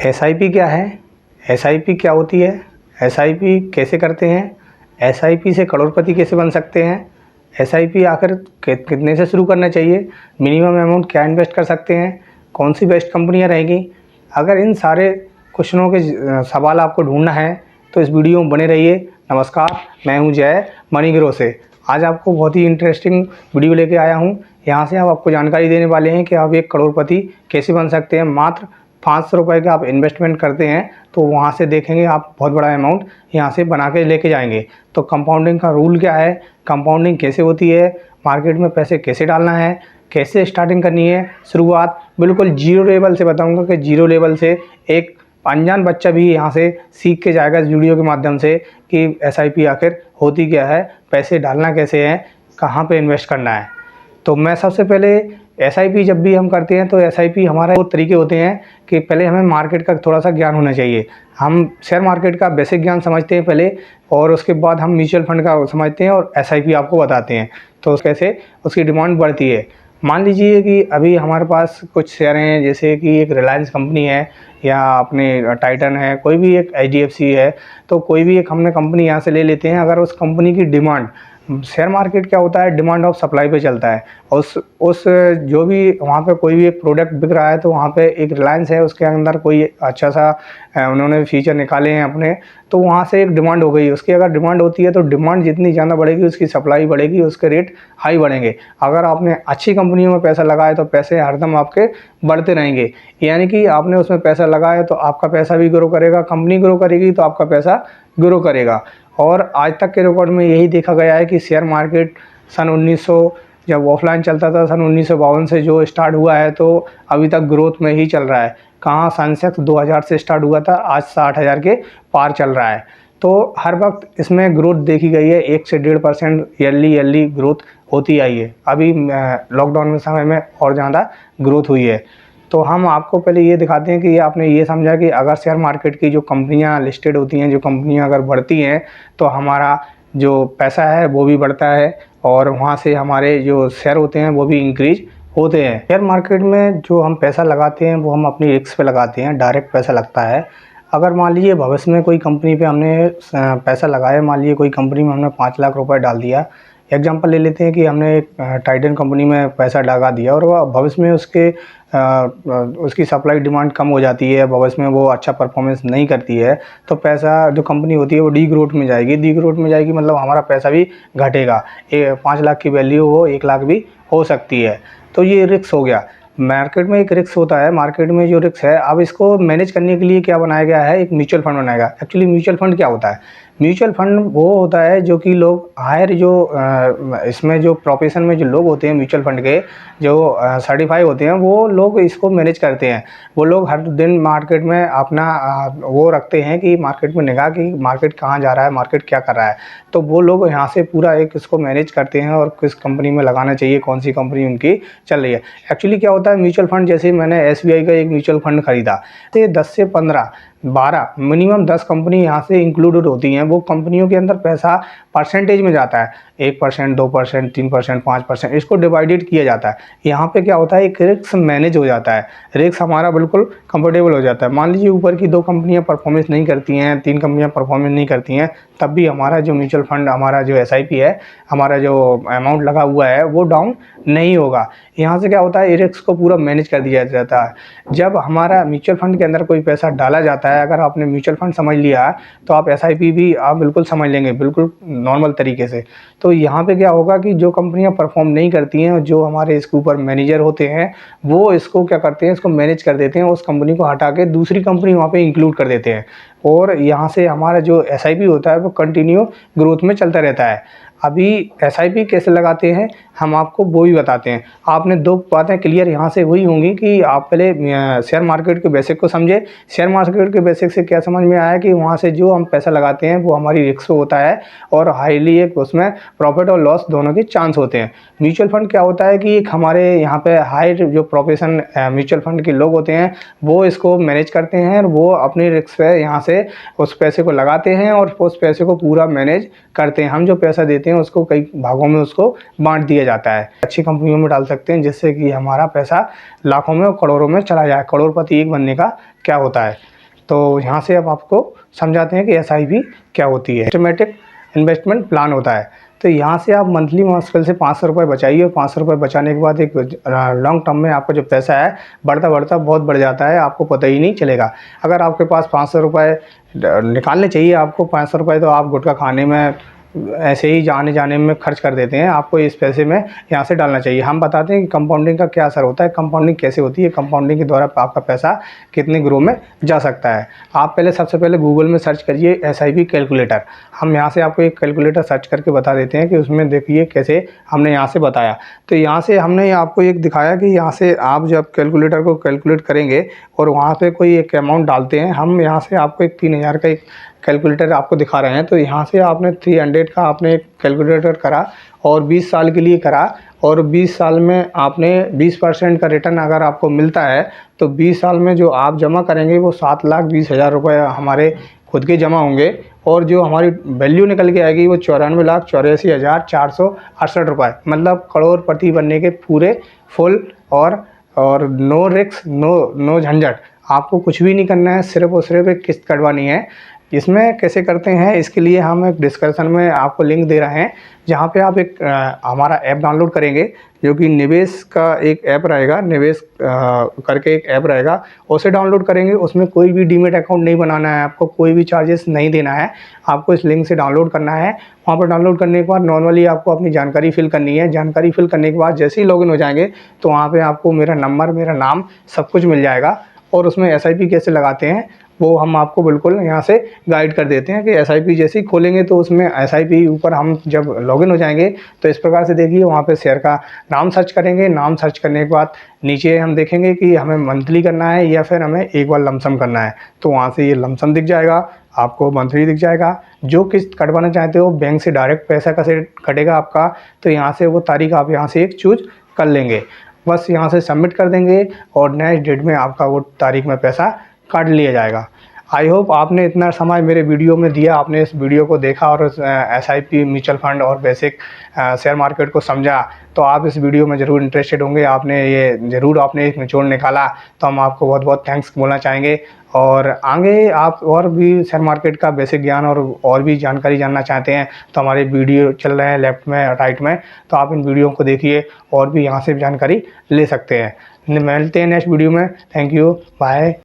SIP क्या है, SIP क्या होती है, एसआईपी कैसे करते हैं, एसआईपी से करोड़पति कैसे बन सकते हैं, एसआईपी आखिर कितने से शुरू करना चाहिए, मिनिमम अमाउंट क्या इन्वेस्ट कर सकते हैं, कौन सी बेस्ट कंपनियां रहेंगी। अगर इन सारे क्वेश्चनों के सवाल आपको ढूंढना है तो इस वीडियो में बने रहिए। नमस्कार, मैं हूं जय मनी ग्रो से। आज आपको बहुत ही इंटरेस्टिंग वीडियो लेके आया हूं। यहां से हम आपको जानकारी देने वाले हैं कि आप एक करोड़पति कैसे बन सकते हैं। मात्र 500 रुपये का आप इन्वेस्टमेंट करते हैं तो वहाँ से देखेंगे आप बहुत बड़ा अमाउंट यहाँ से बना के लेके जाएंगे। तो कंपाउंडिंग का रूल क्या है, कंपाउंडिंग कैसे होती है, मार्केट में पैसे कैसे डालना है, कैसे स्टार्टिंग करनी है, शुरुआत बिल्कुल जीरो लेवल से बताऊंगा कि जीरो लेवल से एक अनजान बच्चा भी यहाँ से सीख के जाएगा इस वीडियो के माध्यम से कि एसआईपी आखिर होती क्या है, पैसे डालना कैसे है, कहाँ पे इन्वेस्ट करना है। तो मैं सबसे पहले एसआईपी जब भी हम करते हैं तो एसआईपी हमारा वो तरीके होते हैं कि पहले हमें मार्केट का थोड़ा सा ज्ञान होना चाहिए। हम शेयर मार्केट का बेसिक ज्ञान समझते हैं पहले, और उसके बाद हम म्यूचुअल फंड का समझते हैं और एसआईपी आपको बताते हैं तो कैसे उसकी डिमांड बढ़ती है। मान लीजिए कि अभी हमारे पास कुछ शेयर हैं, जैसे कि एक रिलायंस कंपनी है या अपने टाइटन है, कोई भी एक एचडीएफसी है, तो कोई भी एक हमने कंपनी यहाँ से ले लेते हैं। अगर उस कंपनी की डिमांड, शेयर मार्केट क्या होता है, डिमांड ऑफ सप्लाई पे चलता है। उस जो भी वहाँ पे कोई भी एक प्रोडक्ट बिक रहा है तो वहाँ पे एक रिलायंस है, उसके अंदर कोई अच्छा सा उन्होंने फीचर निकाले हैं अपने, तो वहाँ से एक डिमांड हो गई। उसकी अगर डिमांड होती है तो डिमांड जितनी ज़्यादा बढ़ेगी उसकी सप्लाई बढ़ेगी, उसके रेट हाई बढ़ेंगे। अगर आपने अच्छी कंपनियों में पैसा लगाया तो पैसे हरदम आपके बढ़ते रहेंगे। यानी कि आपने उसमें पैसा लगाया तो आपका पैसा भी ग्रो करेगा, कंपनी ग्रो करेगी तो आपका पैसा ग्रो करेगा। और आज तक के रिकॉर्ड में यही देखा गया है कि शेयर मार्केट सन 1900 जब ऑफलाइन चलता था, सन 1952 से जो स्टार्ट हुआ है तो अभी तक ग्रोथ में ही चल रहा है। कहाँ सेंसेक्स 2000 से स्टार्ट हुआ था, आज 60,000 के पार चल रहा है। तो हर वक्त इसमें ग्रोथ देखी गई है, 1 से 1.5% ईयरली ग्रोथ होती आई है। अभी लॉकडाउन में समय में और ज़्यादा ग्रोथ हुई है। तो हम आपको पहले ये दिखाते हैं कि ये आपने ये समझा कि अगर शेयर मार्केट की जो कंपनियां लिस्टेड होती हैं, जो कंपनियां अगर बढ़ती हैं तो हमारा जो पैसा है वो भी बढ़ता है और वहाँ से हमारे जो शेयर होते हैं वो भी इंक्रीज होते हैं। शेयर मार्केट में जो हम पैसा लगाते हैं वो हम अपनी रिस्क पे लगाते हैं, डायरेक्ट पैसा लगता है। अगर मान लीजिए भविष्य में कोई कंपनी पे हमने पैसा लगाया, मान लीजिए कोई कंपनी में हमने 5 लाख रुपए डाल दिया, एग्जांपल ले लेते हैं कि हमने एक टाइटन कंपनी में पैसा लगा दिया और वह भविष्य में उसकी सप्लाई डिमांड कम हो जाती है, भविष्य में वो अच्छा परफॉर्मेंस नहीं करती है, तो पैसा जो कंपनी होती है वो डी ग्रोथ में जाएगी। डी ग्रोथ में जाएगी मतलब हमारा पैसा भी घटेगा। 5 लाख की वैल्यू वो 1 लाख भी हो सकती है। तो ये रिस्क हो गया। मार्केट में एक रिस्क होता है, मार्केट में जो रिस्क है, अब इसको मैनेज करने के लिए क्या बनाया गया है, एक म्यूचुअल फंड बनाया गया। एक्चुअली म्यूचुअल फंड क्या होता है, म्यूचुअल फंड वो होता है जो कि लोग हायर जो इसमें जो प्रोफेशन में जो लोग होते हैं म्यूचुअल फंड के, जो सर्टिफाई होते हैं, वो लोग इसको मैनेज करते हैं। वो लोग हर दिन मार्केट में अपना वो रखते हैं कि मार्केट में निगाह कि मार्केट कहाँ जा रहा है, मार्केट क्या कर रहा है। तो वो लोग यहाँ से पूरा एक इसको मैनेज करते हैं और किस कंपनी में लगाना चाहिए, कौन सी कंपनी उनकी चल रही है। एक्चुअली क्या होता है म्यूचुअल फंड, जैसे मैंने एसबीआई का एक म्यूचुअल फंड खरीदा तो 10 से 15 12 मिनिमम 10 कंपनी यहाँ से इंक्लूडेड होती हैं। वो कंपनियों के अंदर पैसा परसेंटेज में जाता है, 1%, 2%, 3%, 5%, इसको डिवाइडेड किया जाता है। यहाँ पे क्या होता है, एक रिस्क मैनेज हो जाता है, रिस्क हमारा बिल्कुल कंफर्टेबल हो जाता है। मान लीजिए ऊपर की 2 कंपनियाँ परफॉर्मेंस नहीं करती हैं, 3 कंपनियाँ परफॉर्मेंस नहीं करती हैं, तब भी हमारा जो म्यूचुअल फंड, हमारा जो एसआईपी है, हमारा जो अमाउंट लगा हुआ है वो डाउन नहीं होगा। यहाँ से क्या होता है, रिस्क को पूरा मैनेज कर दिया जाता है। जब हमारा म्यूचुअल फंड के अंदर कोई पैसा डाला जाता है, अगर आपने म्यूचुअल फंड समझ लिया तो आप एसआईपी भी आप बिल्कुल समझ लेंगे, बिल्कुल नॉर्मल तरीके से। तो यहाँ पे क्या होगा कि जो कंपनियां परफॉर्म नहीं करती हैं, जो हमारे इसके ऊपर मैनेजर होते हैं, वो इसको क्या करते हैं, इसको मैनेज कर देते हैं, उस कंपनी को हटा के दूसरी कंपनी वहाँ पे इंक्लूड कर देते हैं और यहाँ से हमारा जो एसआईपी होता है वो कंटिन्यू ग्रोथ में चलता रहता है। अभी एसआईपी कैसे लगाते हैं हम आपको वो भी बताते हैं। आपने 2 बातें क्लियर यहाँ से हुई होंगी कि आप पहले शेयर मार्केट के बेसिक को समझे। शेयर मार्केट के बेसिक से क्या समझ में आया कि वहाँ से जो हम पैसा लगाते हैं वो हमारी रिस्क होता है और हाईली एक उसमें प्रॉफिट और लॉस दोनों के चांस होते हैं। म्यूचुअल फंड क्या होता है कि एक हमारे यहाँ पे हाई जो प्रोफेशन म्यूचुअल फंड के लोग होते हैं वो इसको मैनेज करते हैं और वो अपनी रिस्क पे यहाँ से उस पैसे को लगाते हैं और उस पैसे को पूरा मैनेज करते हैं। हम जो पैसा देते हैं उसको कई भागों में उसको बांट दिया जाता है, अच्छी कंपनियों में डाल सकते हैं जिससे कि हमारा पैसा लाखों में और करोड़ों में चला जाए। करोड़पति एक बनने का क्या होता है। तो यहाँ से अब आपको समझाते हैं कि SIP क्या होती है। सिस्टमेटिक इन्वेस्टमेंट प्लान होता है। तो यहाँ से आप मंथली मुश्किल से 500 रुपये बचाइए और 500 रुपये बचाने के बाद एक लॉन्ग टर्म में आपका जो पैसा है बढ़ता बढ़ता बहुत बढ़ जाता है, आपको पता ही नहीं चलेगा। अगर आपके पास 500 रुपये निकालने चाहिए, आपको 500 रुपये तो आप गुटखा खाने में ऐसे ही जाने जाने में खर्च कर देते हैं, आपको इस पैसे में यहाँ से डालना चाहिए। हम बताते हैं कि कंपाउंडिंग का क्या असर होता है, कंपाउंडिंग कैसे होती है, कंपाउंडिंग के द्वारा आपका पैसा कितने ग्रो में जा सकता है। आप पहले सबसे पहले गूगल में सर्च करिए SIP कैलकुलेटर। हम यहाँ से आपको एक कैलकुलेटर सर्च करके बता देते हैं कि उसमें देखिए कैसे हमने यहाँ से बताया। तो यहाँ से हमने आपको एक दिखाया कि यहाँ से आप जब कैलकुलेटर को कैलकुलेट करेंगे और वहाँ पे कोई एक अमाउंट डालते हैं, हम यहाँ से आपको एक 3000 का एक कैलकुलेटर आपको दिखा रहे हैं। तो यहाँ से आपने 300 का आपने एक कैलकुलेटर करा और 20 साल के लिए करा और 20 साल में आपने 20% का रिटर्न अगर आपको मिलता है तो 20 साल में जो आप जमा करेंगे वो 7,20,000 रुपये हमारे खुद के जमा होंगे और जो हमारी वैल्यू निकल के आएगी वो 94,84,468 रुपये, मतलब करोड़पति बनने के पूरे फुल और नो रिस्क नो झंझट। आपको कुछ भी नहीं करना है, सिर्फ और सिर्फ एक किस्त कटवानी है। इसमें कैसे करते हैं इसके लिए हम एक डिस्क्रिप्शन में आपको लिंक दे रहे हैं, जहाँ पे आप एक हमारा ऐप डाउनलोड करेंगे जो कि निवेश का एक ऐप रहेगा, निवेश करके एक ऐप रहेगा, उसे डाउनलोड करेंगे। उसमें कोई भी डीमेट अकाउंट नहीं बनाना है, आपको कोई भी चार्जेस नहीं देना है, आपको इस लिंक से डाउनलोड करना है। वहाँ पर डाउनलोड करने के बाद नॉर्मली आपको अपनी जानकारी फिल करनी है। जानकारी फिल करने के बाद जैसे ही लॉगिन हो जाएंगे तो वहाँ पर आपको मेरा नंबर, मेरा नाम सब कुछ मिल जाएगा और उसमें SIP कैसे लगाते हैं वो हम आपको बिल्कुल यहाँ से गाइड कर देते हैं कि SIP जैसे ही खोलेंगे तो उसमें SIP ऊपर हम जब लॉगिन हो जाएंगे तो इस प्रकार से देखिए वहाँ पे शेयर का नाम सर्च करेंगे। नाम सर्च करने के बाद नीचे हम देखेंगे कि हमें मंथली करना है या फिर हमें एक बार लमसम करना है। तो वहाँ से ये लमसम दिख जाएगा, आपको मंथली दिख जाएगा। जो किस्त कटवाना चाहते हो बैंक से डायरेक्ट पैसा कैसे कटेगा आपका, तो यहाँ से वो तारीख आप यहाँ से एक चूज कर लेंगे, बस यहाँ से सबमिट कर देंगे और नेक्स्ट डेट में आपका वो तारीख में पैसा काट लिया जाएगा। आई होप आपने इतना समय मेरे वीडियो में दिया, आपने इस वीडियो को देखा और SIP म्यूचुअल फंड और बेसिक शेयर मार्केट को समझा, तो आप इस वीडियो में ज़रूर इंटरेस्टेड होंगे। आपने ये ज़रूर आपने एक निचोड़ निकाला, तो हम आपको बहुत बहुत थैंक्स बोलना चाहेंगे। और आगे आप और भी शेयर मार्केट का बेसिक ज्ञान और भी जानकारी जानना चाहते हैं तो हमारे वीडियो चल रहे हैं लेफ़्ट में राइट में, तो आप इन वीडियो को देखिए और भी यहाँ से जानकारी ले सकते हैं। मिलते हैं नेक्स्ट वीडियो में। Thank you, bye.